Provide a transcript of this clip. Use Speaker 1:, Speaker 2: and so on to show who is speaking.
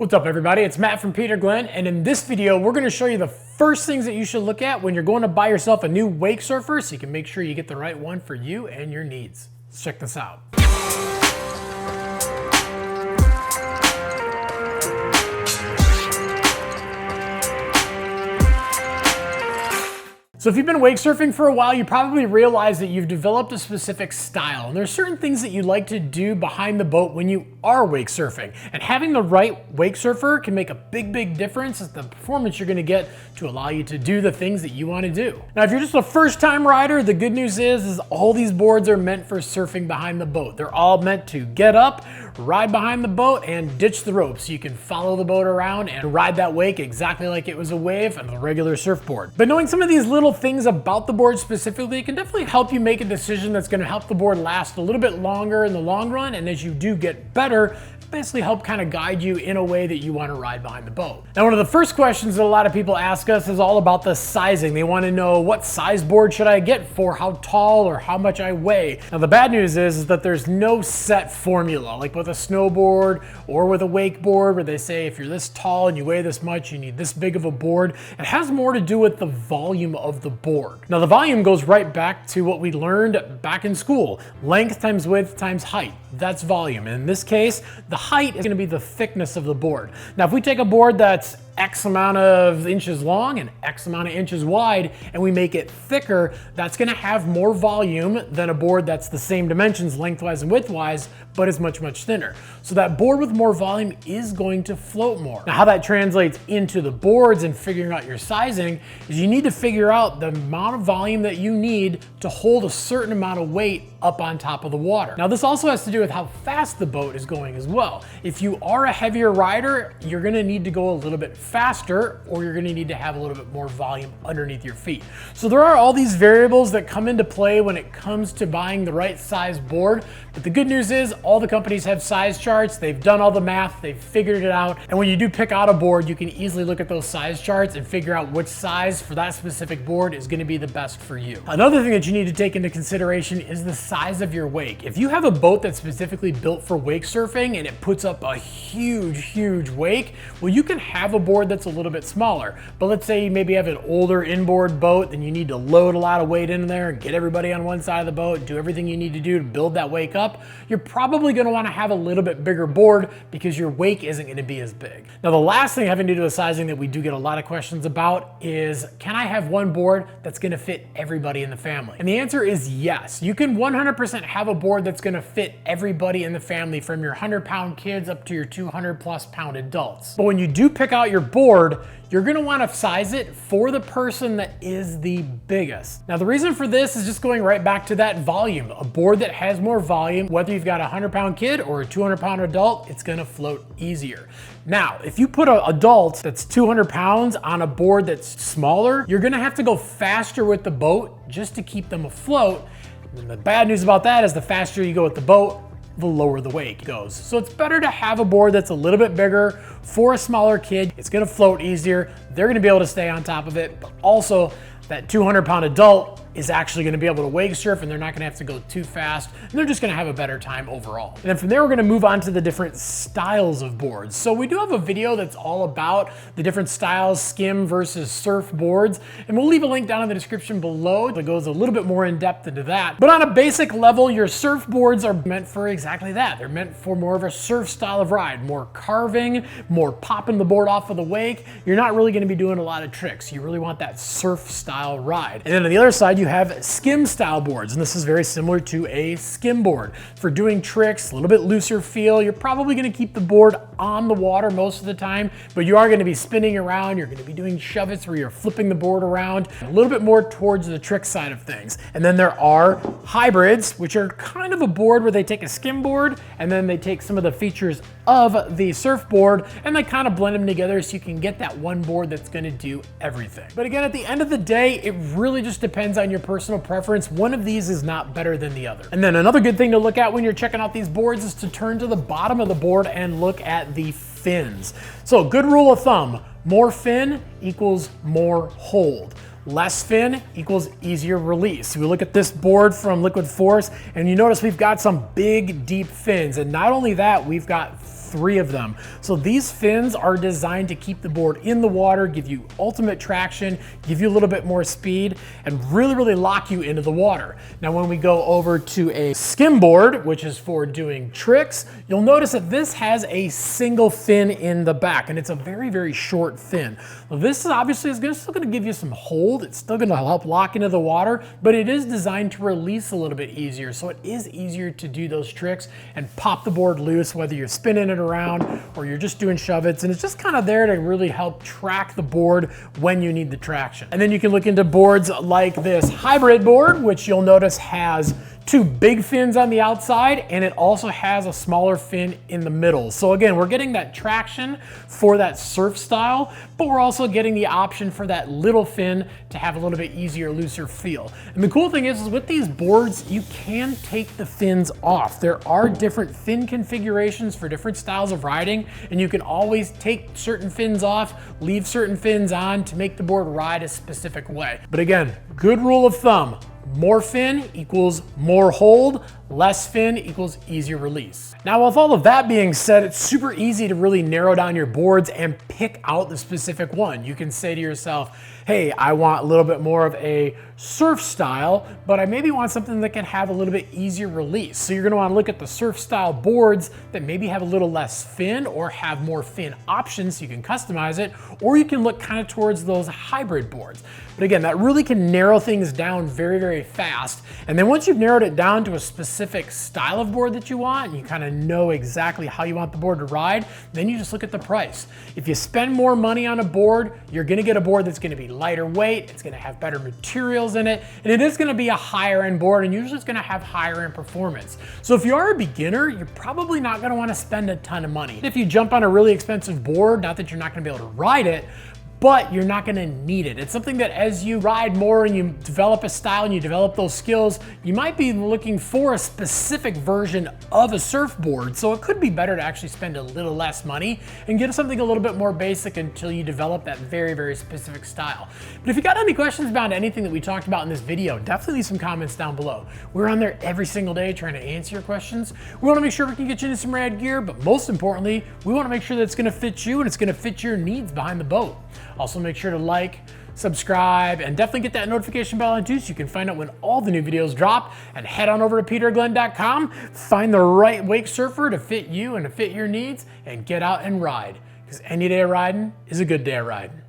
Speaker 1: What's up everybody, it's Matt from Peter Glenn, and in this video we're going to show you the first things that you should look at when you're going to buy yourself a new Wakesurfer so you can make sure you get the right one for you and your needs. Let's check this out. So if you've been wake surfing for a while, you probably realize that you've developed a specific style. And there's certain things that you like to do behind the boat when you are wake surfing. And having the right wake surfer can make a big difference in the performance you're gonna get to allow you to do the things that you wanna do. Now, if you're just a first time rider, the good news is all these boards are meant for surfing behind the boat. They're all meant to get up, ride behind the boat, and ditch the rope so you can follow the boat around and ride that wake exactly like it was a wave on a regular surfboard. But knowing some of these little things about the board specifically can definitely help you make a decision that's going to help the board last a little bit longer in the long run, and as you do get better, basically help kind of guide you in a way that you want to ride behind the boat. Now, one of the first questions that a lot of people ask us is all about the sizing. They want to know, what size board should I get for how tall or how much I weigh? Now, the bad news is that there's no set formula, like with a snowboard or with a wakeboard, where they say if you're this tall and you weigh this much, you need this big of a board. It has more to do with the volume of the board. Now, the volume goes right back to what we learned back in school. Length times width times height. That's volume. And in this case, the height is going to be the thickness of the board. Now, if we take a board that's X amount of inches long and X amount of inches wide, and we make it thicker, that's going to have more volume than a board that's the same dimensions lengthwise and widthwise, but is much thinner. So that board with more volume is going to float more. Now, how that translates into the boards and figuring out your sizing is you need to figure out the amount of volume that you need to hold a certain amount of weight up on top of the water. Now, this also has to do with how fast the boat is going as well. If you are a heavier rider, you're going to need to go a little bit faster, or you're going to need to have a little bit more volume underneath your feet. So there are all these variables that come into play when it comes to buying the right size board. But the good news is all the companies have size charts. They've done all the math, they've figured it out. And when you do pick out a board, you can easily look at those size charts and figure out which size for that specific board is going to be the best for you. Another thing that you need to take into consideration is the size of your wake. If you have a boat that's specifically built for wake surfing and it puts up a huge wake, well, you can have a board that's a little bit smaller. But let's say you maybe have an older inboard boat, then you need to load a lot of weight in there and get everybody on one side of the boat, do everything you need to do to build that wake up. You're probably going to want to have a little bit bigger board because your wake isn't going to be as big. Now, the last thing having to do with sizing that we do get a lot of questions about is, can I have one board that's going to fit everybody in the family? And the answer is yes. You can 100% have a board that's going to fit everybody in the family, from your 100-pound kids up to your 200-plus-pound adults. But when you do pick out your board, you're going to want to size it for the person that is the biggest. Now, the reason for this is just going right back to that volume. A board that has more volume, whether you've got a 100-pound kid or a 200-pound adult, it's going to float easier. Now, if you put an adult that's 200 pounds on a board that's smaller, you're going to have to go faster with the boat just to keep them afloat. And the bad news about that is the faster you go with the boat, the lower the wake goes. So it's better to have a board that's a little bit bigger for a smaller kid. It's going to float easier. They're going to be able to stay on top of it, but also that 200-pound adult is actually going to be able to wake surf, and they're not going to have to go too fast, and they're just going to have a better time overall. And then from there, we're going to move on to the different styles of boards. So we do have a video that's all about the different styles, skim versus surf boards, and we'll leave a link down in the description below that goes a little bit more in depth into that. But on a basic level, your surf boards are meant for exactly that. They're meant for more of a surf style of ride, more carving, more popping the board off of the wake. You're not really going to be doing a lot of tricks. You really want that surf style ride. And then on the other side, you have skim style boards, and this is very similar to a skim board. For doing tricks, a little bit looser feel, you're probably going to keep the board on the water most of the time, but you are going to be spinning around, you're going to be doing shove-its where you're flipping the board around, a little bit more towards the trick side of things. And then there are hybrids, which are kind of a board where they take a skim board and then they take some of the features of the surfboard and they kind of blend them together so you can get that one board that's going to do everything. But again, at the end of the day, it really just depends on your personal preference. One of these is not better than the other. And then another good thing to look at when you're checking out these boards is to turn to the bottom of the board and look at the fins. So good rule of thumb, more fin equals more hold. Less fin equals easier release. We look at this board from Liquid Force and you notice we've got some big, deep fins. And not only that, we've got 3 of them. So these fins are designed to keep the board in the water, give you ultimate traction, give you a little bit more speed, and really lock you into the water. Now when we go over to a skim board, which is for doing tricks, you'll notice that this has a single fin in the back, and it's a very short fin. Well, this is obviously still gonna give you some hold. It's still gonna help lock into the water, but it is designed to release a little bit easier. So it is easier to do those tricks and pop the board loose, whether you're spinning it around or you're just doing shove-its, and it's just kind of there to really help track the board when you need the traction. And then you can look into boards like this hybrid board, which you'll notice has 2 big fins on the outside, and it also has a smaller fin in the middle. So again, we're getting that traction for that surf style, but we're also getting the option for that little fin to have a little bit easier, looser feel. And the cool thing is with these boards, you can take the fins off. There are different fin configurations for different styles of riding, and you can always take certain fins off, leave certain fins on to make the board ride a specific way. But again, good rule of thumb, more fin equals more hold, less fin equals easier release. Now, with all of that being said, it's super easy to really narrow down your boards and pick out the specific one. You can say to yourself, hey, I want a little bit more of a surf style, but I maybe want something that can have a little bit easier release. So you're gonna wanna look at the surf style boards that maybe have a little less fin or have more fin options so you can customize it, or you can look kind of towards those hybrid boards. But again, that really can narrow things down very fast. And then once you've narrowed it down to a specific style of board that you want, and you kind of know exactly how you want the board to ride, then you just look at the price. If you spend more money on a board, you're gonna get a board that's gonna be lighter weight, it's gonna have better materials in it, and it is gonna be a higher end board, and usually it's gonna have higher end performance. So if you are a beginner, you're probably not gonna wanna spend a ton of money. If you jump on a really expensive board, not that you're not gonna be able to ride it, but you're not gonna need it. It's something that as you ride more and you develop a style and you develop those skills, you might be looking for a specific version of a surfboard. So it could be better to actually spend a little less money and get something a little bit more basic until you develop that very specific style. But if you got any questions about anything that we talked about in this video, definitely leave some comments down below. We're on there every single day trying to answer your questions. We wanna make sure we can get you into some rad gear, but most importantly, we wanna make sure that it's gonna fit you and it's gonna fit your needs behind the boat. Also make sure to like, subscribe, and definitely get that notification bell on too so you can find out when all the new videos drop, and head on over to peterglenn.com, find the right wake surfer to fit you and to fit your needs, and get out and ride. Because any day of riding is a good day of riding.